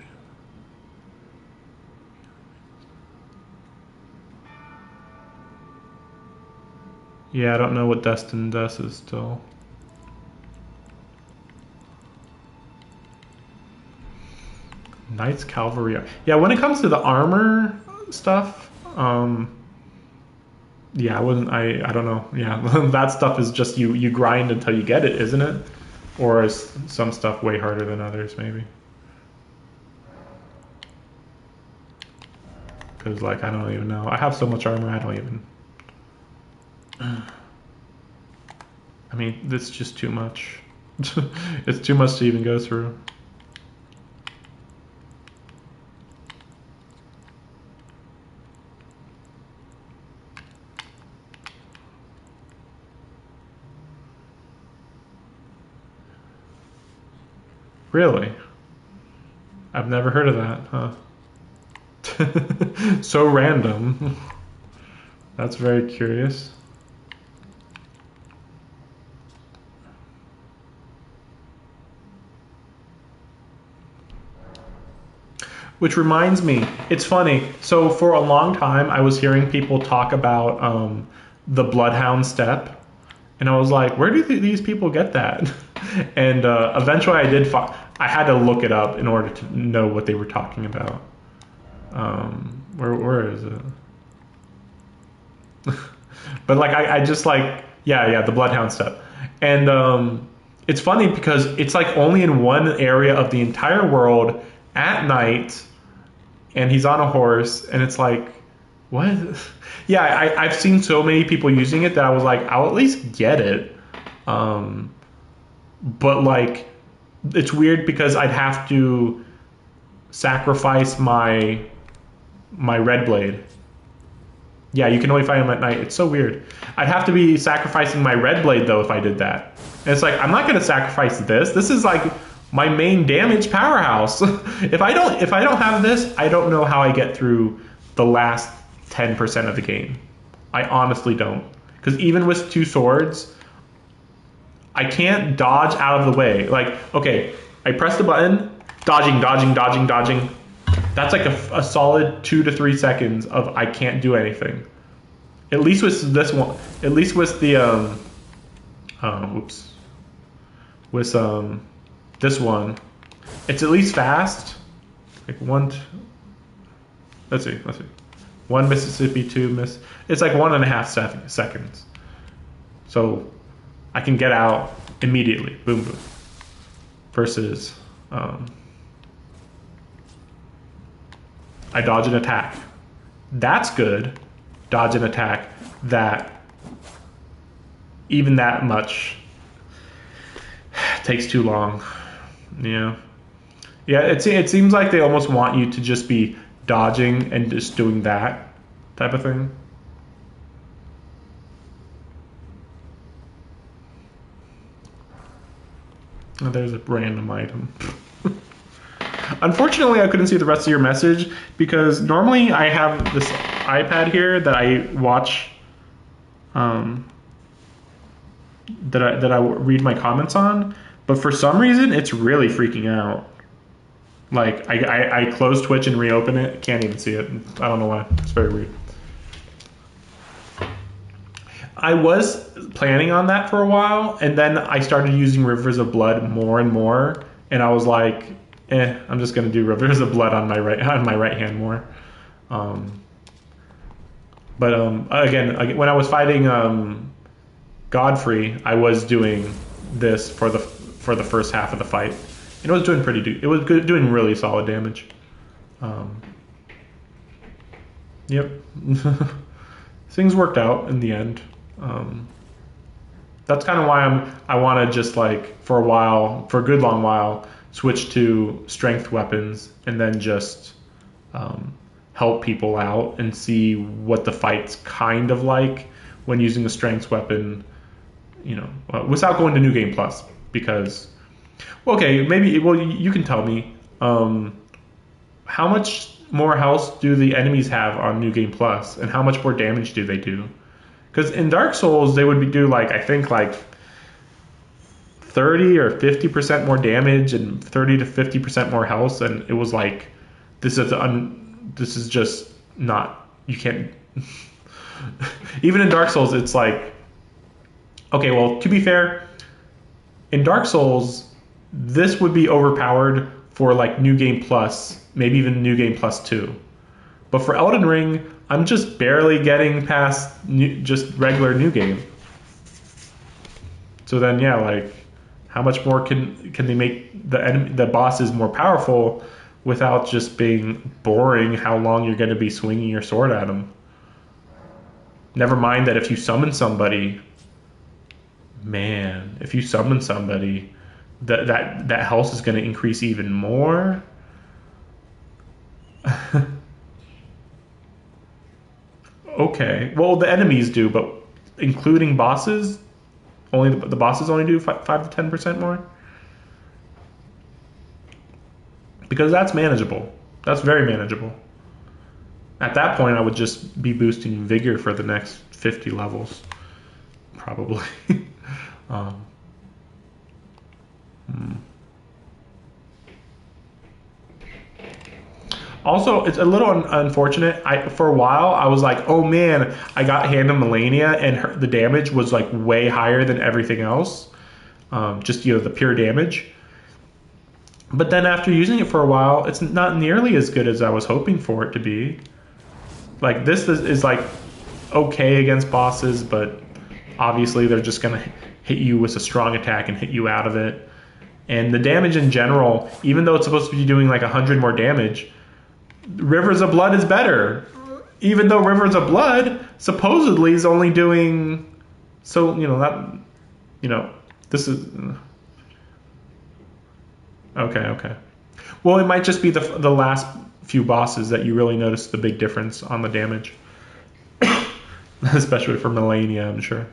Yeah, I don't know what Destin does is still. Knight's Cavalry. Yeah, when it comes to the armor stuff, yeah, I don't know. Yeah, that stuff is just you grind until you get it, isn't it? Or is some stuff way harder than others, maybe? Because like I don't even know. I have so much armor, I don't even. I mean, that's just too much. It's too much to even go through. Really? I've never heard of that, huh? So random. That's very curious. Which reminds me, it's funny. So for a long time, I was hearing people talk about the Bloodhound step, and I was like, where do these people get that? And eventually, I had to look it up in order to know what they were talking about. Where is it? But like, I just like, yeah, the Bloodhound step, and it's funny because it's like only in one area of the entire world at night. And he's on a horse, and it's like, what? Yeah, I've seen so many people using it that I was like, I'll at least get it. But like, it's weird because I'd have to sacrifice my red blade. Yeah, you can only find him at night. It's so weird. I'd have to be sacrificing my red blade though if I did that. And it's like, I'm not gonna sacrifice this. This is like my main damage powerhouse. If I don't have this, I don't know how I get through the last 10% of the game. I honestly don't. Because even with 2 swords, I can't dodge out of the way. Like, okay, I press the button, dodging. That's like a solid 2 to 3 seconds of I can't do anything. At least with this one. At least with the this one, it's at least fast. Like let's see. 1 Mississippi, 2 Miss. It's like 1.5 seconds. So I can get out immediately. Boom, boom. Versus I dodge an attack. That's good. Dodge an attack that even that much takes too long. Yeah. It seems like they almost want you to just be dodging and just doing that type of thing. Oh, there's a random item. Unfortunately, I couldn't see the rest of your message because normally I have this iPad here that I watch, that I read my comments on. But for some reason, it's really freaking out. Like, I close Twitch and reopen it. Can't even see it. I don't know why. It's very weird. I was planning on that for a while, and then I started using Rivers of Blood more and more, and I was like, I'm just gonna do Rivers of Blood on my right hand more. Again, when I was fighting Godfrey, I was doing this for the first half of the fight. And it was doing doing really solid damage. Yep. Things worked out in the end. That's kind of why I want to just like for a good long while, switch to strength weapons and then just help people out and see what the fight's kind of like when using a strength weapon, without going to New Game Plus. Because, you can tell me, how much more health do the enemies have on New Game Plus, and how much more damage do they do? Because in Dark Souls, they would do like 30 or 50% more damage and 30 to 50% more health, and it was like, this is just not, you can't. Even in Dark Souls, it's like, okay, well, to be fair, in Dark Souls, this would be overpowered for like New Game Plus, maybe even New Game Plus 2. But for Elden Ring, I'm just barely getting past just regular New Game. So then, yeah, like, how much more can they make the bosses more powerful without just being boring how long you're going to be swinging your sword at them? Never mind that if you summon somebody, Man, if you summon somebody, that health is going to increase even more. Okay, well the enemies do, but including bosses, only the bosses only do 5 to 10% more. Because that's manageable. That's very manageable. At that point, I would just be boosting vigor for the next 50 levels, probably. um, hmm. Also, it's a little unfortunate. For a while, I was like, "Oh man, I got Hand of Melania, and the damage was like way higher than everything else. Just the pure damage." But then after using it for a while, it's not nearly as good as I was hoping for it to be. Like this is like okay against bosses, but obviously they're just gonna hit you with a strong attack and hit you out of it. And the damage in general, even though it's supposed to be doing like 100 more damage, Rivers of Blood is better. Even though Rivers of Blood supposedly is only doing this is okay. Well, it might just be the last few bosses that you really notice the big difference on the damage. Especially for Melania, I'm sure.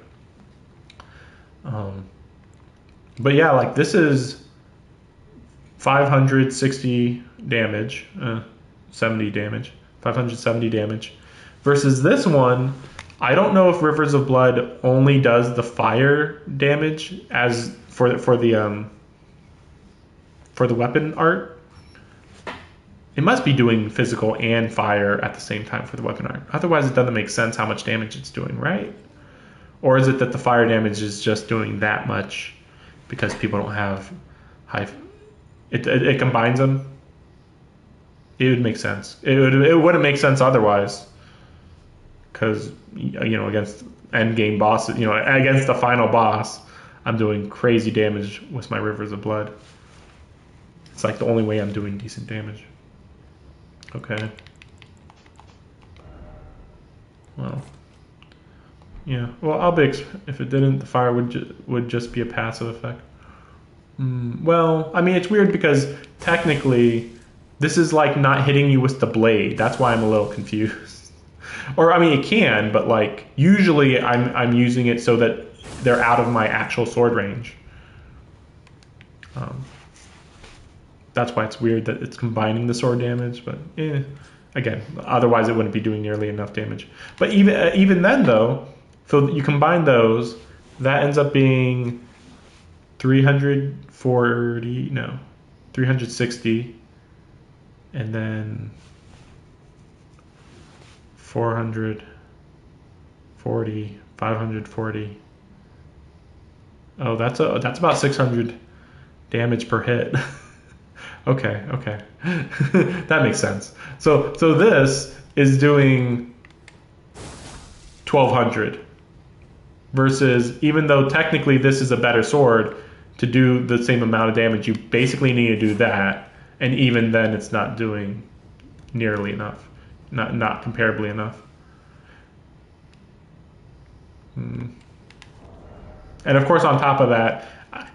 But yeah, like this is 560 damage, 70 damage, 570 damage, versus this one. I don't know if Rivers of Blood only does the fire damage as for the weapon art. It must be doing physical and fire at the same time for the weapon art. Otherwise, it doesn't make sense how much damage it's doing, right? Or is it that the fire damage is just doing that much because people don't have high... It combines them? It would make sense. It wouldn't make sense otherwise. Because, against endgame bosses, against the final boss, I'm doing crazy damage with my Rivers of Blood. It's like the only way I'm doing decent damage. Okay. Well. Yeah. Well, I'll be if it didn't, the fire would just be a passive effect. Well, I mean, it's weird because technically, this is like not hitting you with the blade. That's why I'm a little confused. Or I mean, it can, but like usually I'm using it so that they're out of my actual sword range. That's why it's weird that it's combining the sword damage, but again, otherwise it wouldn't be doing nearly enough damage. But even then though, so you combine those, that ends up being 360, and then 440, 540. Oh, that's about 600 damage per hit. Okay. That makes sense. So this is doing 1200 versus, even though technically this is a better sword, to do the same amount of damage you basically need to do that, and even then it's not doing nearly enough, not comparably enough. And of course on top of that,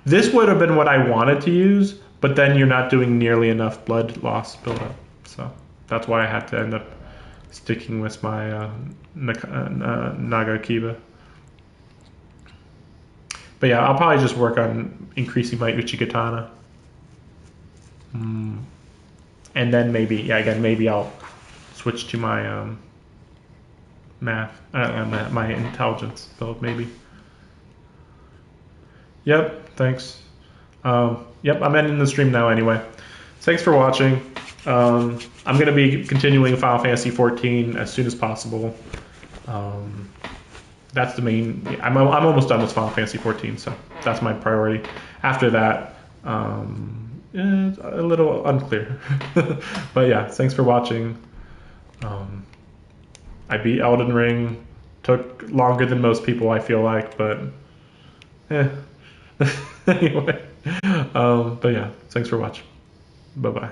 this would have been what I wanted to use, but then you're not doing nearly enough blood loss buildup. So that's why I had to end up sticking with my Nagakiba. But yeah, I'll probably just work on increasing my Uchigatana. And then maybe I'll switch to my my intelligence build maybe. Yep, thanks. Yep, I'm ending the stream now anyway. Thanks for watching. I'm going to be continuing Final Fantasy XIV as soon as possible. That's the main... I'm almost done with Final Fantasy XIV, so that's my priority. After that, it's a little unclear. But yeah, thanks for watching. I beat Elden Ring. Took longer than most people, I feel like, but... anyway. But yeah, thanks for watching. Bye-bye.